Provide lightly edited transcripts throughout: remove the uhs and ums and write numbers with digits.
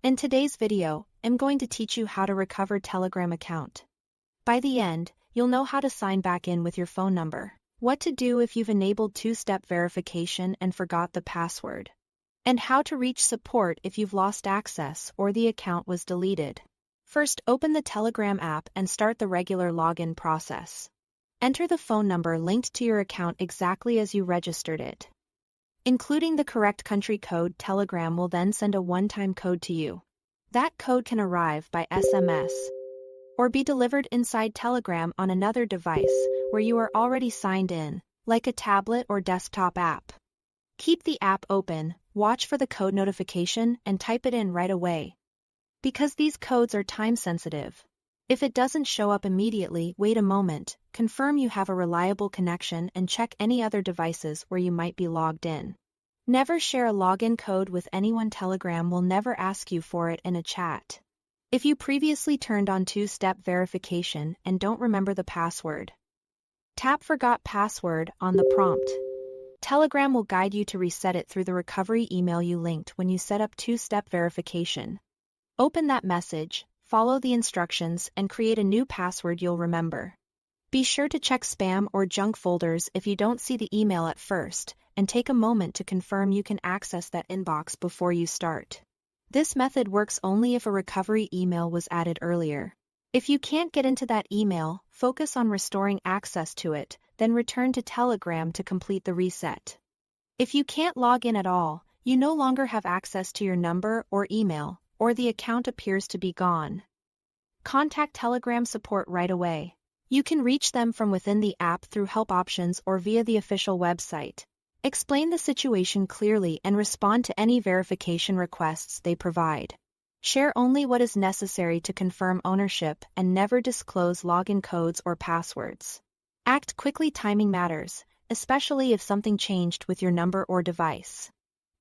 In today's video, I'm going to teach you how to recover Telegram account. By the end, you'll know how to sign back in with your phone number, what to do if you've enabled two-step verification and forgot the password, and how to reach support if you've lost access or the account was deleted. First, open the Telegram app and start the regular login process. Enter the phone number linked to your account exactly as you registered it. Including the correct country code, Telegram will then send a one-time code to you. That code can arrive by SMS or be delivered inside Telegram on another device where you are already signed in, like a tablet or desktop app. Keep the app open, watch for the code notification, and type it in right away. Because these codes are time-sensitive, if it doesn't show up immediately, wait a moment, confirm you have a reliable connection, and check any other devices where you might be logged in. Never share a login code with anyone. Telegram will never ask you for it in a chat. If you previously turned on two-step verification and don't remember the password, tap Forgot Password on the prompt. Telegram will guide you to reset it through the recovery email you linked when you set up two-step verification. Open that message, follow the instructions, and create a new password you'll remember. Be sure to check spam or junk folders if you don't see the email at first, and take a moment to confirm you can access that inbox before you start. This method works only if a recovery email was added earlier. If you can't get into that email, focus on restoring access to it, then return to Telegram to complete the reset. If you can't log in at all, you no longer have access to your number or email, or the account appears to be gone. Contact Telegram support right away. You can reach them from within the app through help options or via the official website. Explain the situation clearly and respond to any verification requests they provide. Share only what is necessary to confirm ownership and never disclose login codes or passwords. Act quickly. Timing matters, especially if something changed with your number or device.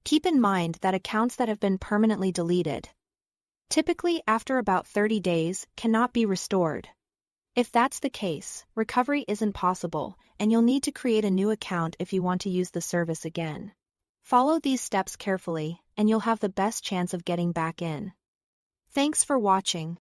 Keep in mind that accounts that have been permanently deleted, typically after about 30 days, cannot be restored. If that's the case, recovery isn't possible, and you'll need to create a new account if you want to use the service again. Follow these steps carefully, and you'll have the best chance of getting back in. Thanks for watching.